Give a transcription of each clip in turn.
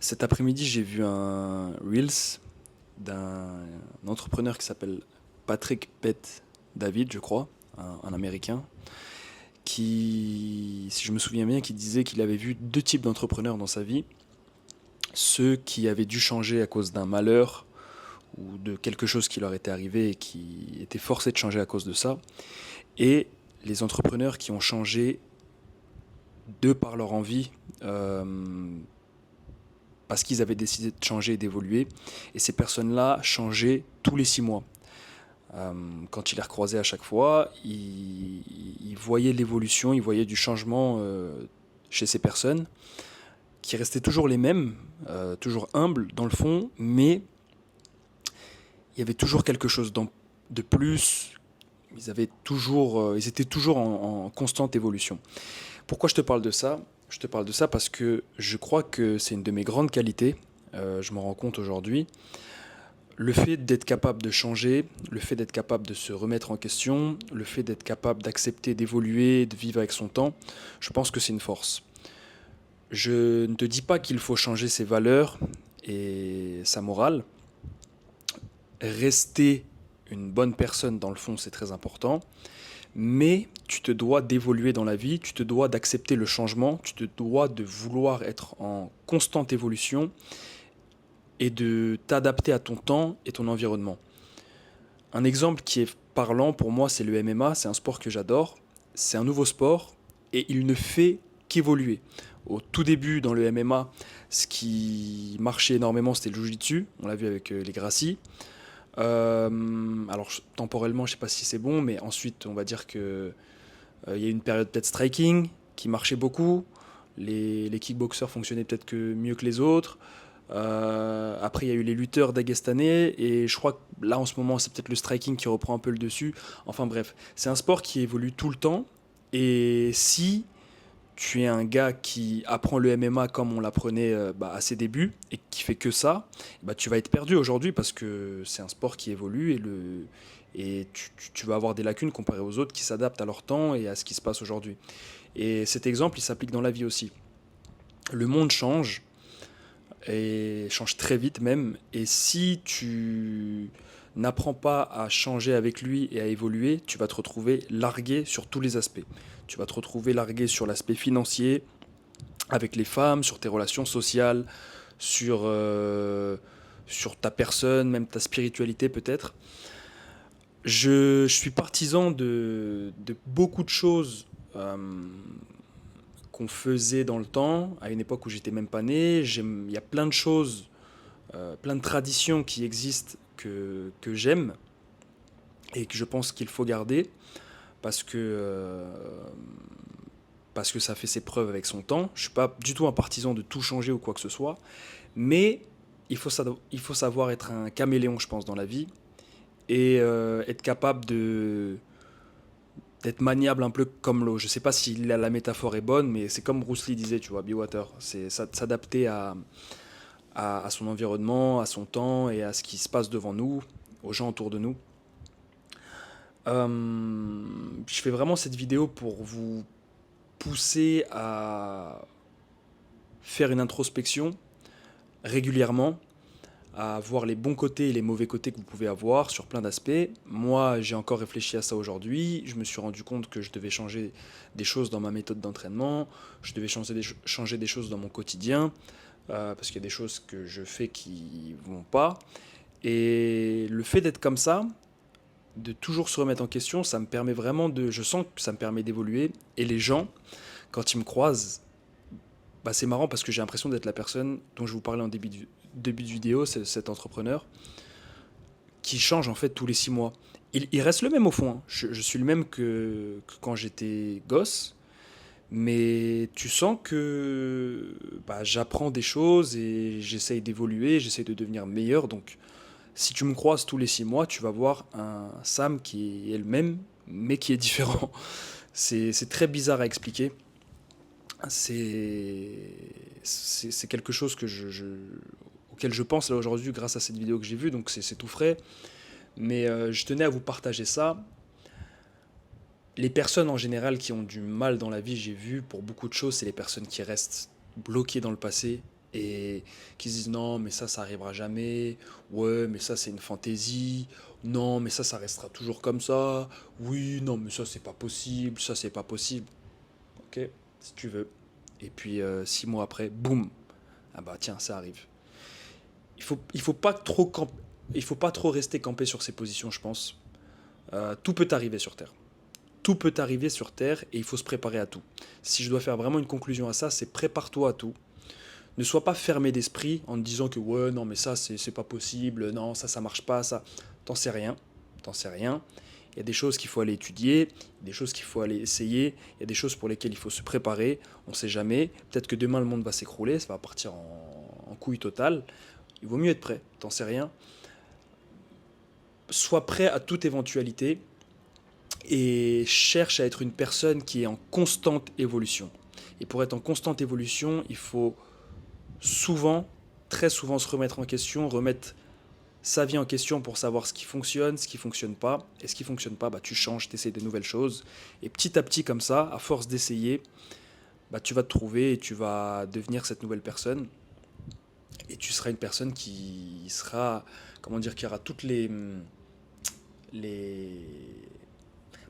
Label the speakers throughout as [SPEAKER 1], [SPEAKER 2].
[SPEAKER 1] Cet après-midi, j'ai vu un Reels d'un entrepreneur qui s'appelle Patrick Bet David, je crois, un Américain, qui, si je me souviens bien, qui disait qu'il avait vu deux types d'entrepreneurs dans sa vie. Ceux qui avaient dû changer à cause d'un malheur ou de quelque chose qui leur était arrivé et qui étaient forcés de changer à cause de ça. Et les entrepreneurs qui ont changé de par leur envie, parce qu'ils avaient décidé de changer et d'évoluer. Et ces personnes-là changeaient tous les 6 mois. Quand il les recroisait à chaque fois, il voyait l'évolution, il voyait du changement chez ces personnes, qui restaient toujours les mêmes, toujours humbles dans le fond, mais il y avait toujours quelque chose de plus. Ils étaient toujours en constante évolution. Pourquoi je te parle de ça? Je te parle de ça parce que je crois que c'est une de mes grandes qualités. Je m'en rends compte aujourd'hui. Le fait d'être capable de changer, le fait d'être capable de se remettre en question, le fait d'être capable d'accepter, d'évoluer, de vivre avec son temps, je pense que c'est une force. Je ne te dis pas qu'il faut changer ses valeurs et sa morale. Rester une bonne personne dans le fond, c'est très important. Mais tu te dois d'évoluer dans la vie, tu te dois d'accepter le changement, tu te dois de vouloir être en constante évolution et de t'adapter à ton temps et ton environnement. Un exemple qui est parlant pour moi, c'est le MMA, c'est un sport que j'adore, c'est un nouveau sport et il ne fait qu'évoluer. Au tout début dans le MMA, ce qui marchait énormément c'était le Jiu-Jitsu, on l'a vu avec les Gracie. Alors temporellement je sais pas si c'est bon, mais ensuite on va dire que il y a eu une période peut-être striking qui marchait beaucoup. Les kickboxers fonctionnaient peut-être que mieux que les autres. Après, il y a eu les lutteurs dagestanais et je crois que là en ce moment, c'est peut-être le striking qui reprend un peu le dessus. Enfin bref, c'est un sport qui évolue tout le temps. Et si tu es un gars qui apprend le MMA comme on l'apprenait à ses débuts et qui fait que ça, bah, tu vas être perdu aujourd'hui parce que c'est un sport qui évolue et tu vas avoir des lacunes comparées aux autres qui s'adaptent à leur temps et à ce qui se passe aujourd'hui. Et cet exemple, il s'applique dans la vie aussi. Le monde change et change très vite même. Et si tu n'apprends pas à changer avec lui et à évoluer, tu vas te retrouver largué sur tous les aspects. Tu vas te retrouver largué sur l'aspect financier, avec les femmes, sur tes relations sociales, sur ta personne, même ta spiritualité peut-être. Je suis partisan de beaucoup de choses qu'on faisait dans le temps, à une époque où j'étais même pas né. Il y a plein de choses, plein de traditions qui existent que j'aime et que je pense qu'il faut garder parce que, euh, parce que ça fait ses preuves avec son temps. Je suis pas du tout un partisan de tout changer ou quoi que ce soit, mais il faut savoir être un caméléon, je pense, dans la vie et être capable d'être maniable un peu comme l'eau. Je sais pas si la métaphore est bonne, mais c'est comme Bruce Lee disait, tu vois, Be Water. C'est s'adapter à son environnement, à son temps et à ce qui se passe devant nous, aux gens autour de nous. Je fais vraiment cette vidéo pour vous pousser à faire une introspection régulièrement, à voir les bons côtés et les mauvais côtés que vous pouvez avoir sur plein d'aspects. Moi, j'ai encore réfléchi à ça aujourd'hui. Je me suis rendu compte que je devais changer des choses dans ma méthode d'entraînement, je devais changer des choses dans mon quotidien, parce qu'il y a des choses que je fais qui vont pas. Et le fait d'être comme ça, de toujours se remettre en question, ça me permet vraiment je sens que ça me permet d'évoluer. Et les gens, quand ils me croisent, bah c'est marrant parce que j'ai l'impression d'être la personne dont je vous parlais en début de vidéo, c'est cet entrepreneur qui change en fait tous les 6 mois. Il reste le même au fond, hein. Je suis le même que quand j'étais gosse, mais tu sens que bah, j'apprends des choses et j'essaye d'évoluer, j'essaye de devenir meilleur. Donc si tu me croises tous les 6 mois, tu vas voir un Sam qui est le même, mais qui est différent. C'est très bizarre à expliquer. C'est quelque chose auquel je pense là aujourd'hui grâce à cette vidéo que j'ai vue, donc c'est tout frais. Mais je tenais à vous partager ça. Les personnes en général qui ont du mal dans la vie, j'ai vu pour beaucoup de choses, c'est les personnes qui restent bloquées dans le passé, et qui se disent non, mais ça arrivera jamais, ouais, mais ça, c'est une fantaisie, non, mais ça restera toujours comme ça, oui, non, mais ça, c'est pas possible, ça, c'est pas possible. Ok, si tu veux. Et puis 6 mois après, boum, ah bah tiens, ça arrive. Il faut pas trop rester campé sur ses positions, je pense. Tout peut arriver sur Terre. Tout peut arriver sur Terre et il faut se préparer à tout. Si je dois faire vraiment une conclusion à ça, c'est prépare-toi à tout. Ne sois pas fermé d'esprit en te disant que ouais, non, mais ça, c'est pas possible, non, ça marche pas, ça. T'en sais rien. T'en sais rien. Il y a des choses qu'il faut aller étudier, des choses qu'il faut aller essayer, il y a des choses pour lesquelles il faut se préparer. On ne sait jamais. Peut-être que demain le monde va s'écrouler, ça va partir en couille totale. Il vaut mieux être prêt, t'en sais rien. Sois prêt à toute éventualité et cherche à être une personne qui est en constante évolution. Et pour être en constante évolution, il faut souvent, très souvent se remettre en question, remettre sa vie en question pour savoir ce qui fonctionne pas. Et ce qui fonctionne pas, bah, tu changes, tu essaies de nouvelles choses. Et petit à petit, comme ça, à force d'essayer, bah, tu vas te trouver et tu vas devenir cette nouvelle personne. Et tu seras une personne qui sera, comment dire, qui aura toutes les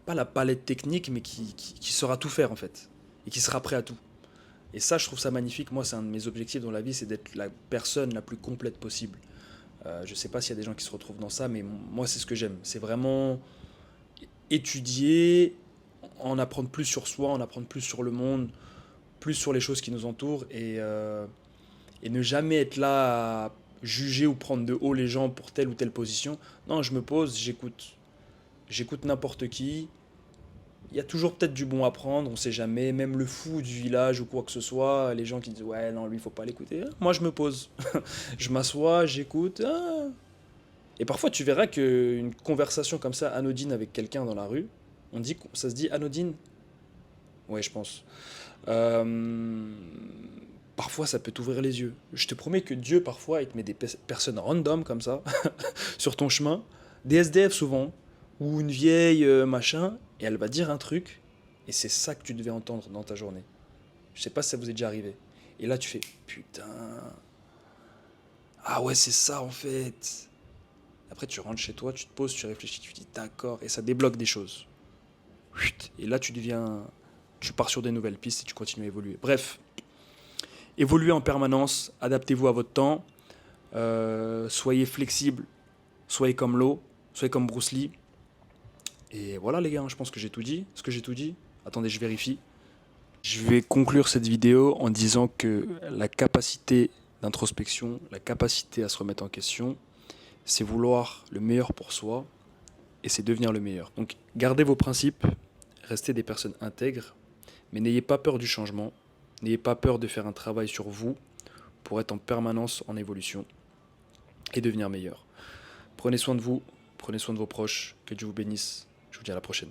[SPEAKER 1] pas la palette technique, mais qui saura tout faire en fait. Et qui sera prêt à tout. Et ça, je trouve ça magnifique. Moi, c'est un de mes objectifs dans la vie, c'est d'être la personne la plus complète possible. Je sais pas s'il y a des gens qui se retrouvent dans ça, mais moi, c'est ce que j'aime. C'est vraiment étudier, en apprendre plus sur soi, en apprendre plus sur le monde, plus sur les choses qui nous entourent et ne jamais être là à juger ou prendre de haut les gens pour telle ou telle position. Non, je me pose, j'écoute. J'écoute n'importe qui. Il y a toujours peut-être du bon à prendre, on sait jamais. Même le fou du village ou quoi que ce soit, les gens qui disent ouais, non, lui, il faut pas l'écouter. Moi, je me pose. Je m'assois, j'écoute. Et parfois, tu verras qu'une conversation comme ça, anodine avec quelqu'un dans la rue, ça se dit anodine. Ouais, je pense. Euh, Parfois, ça peut t'ouvrir les yeux. Je te promets que Dieu, parfois, il te met des personnes random comme ça, sur ton chemin, des SDF souvent, ou une vieille machin, et elle va dire un truc, et c'est ça que tu devais entendre dans ta journée. Je sais pas si ça vous est déjà arrivé. Et là, tu fais putain, ah ouais, c'est ça en fait. Après, tu rentres chez toi, tu te poses, tu réfléchis, tu dis d'accord, et ça débloque des choses. Et là, tu pars sur des nouvelles pistes et tu continues à évoluer. Bref, évoluez en permanence, adaptez-vous à votre temps, soyez flexible, soyez comme l'eau, soyez comme Bruce Lee. Et voilà les gars, je pense que j'ai tout dit. Est-ce que j'ai tout dit? Attendez, je vérifie. Je vais conclure cette vidéo en disant que la capacité d'introspection, la capacité à se remettre en question, c'est vouloir le meilleur pour soi et c'est devenir le meilleur. Donc gardez vos principes, restez des personnes intègres, mais n'ayez pas peur du changement, n'ayez pas peur de faire un travail sur vous pour être en permanence en évolution et devenir meilleur. Prenez soin de vous, prenez soin de vos proches, que Dieu vous bénisse. Je vous dis à la prochaine.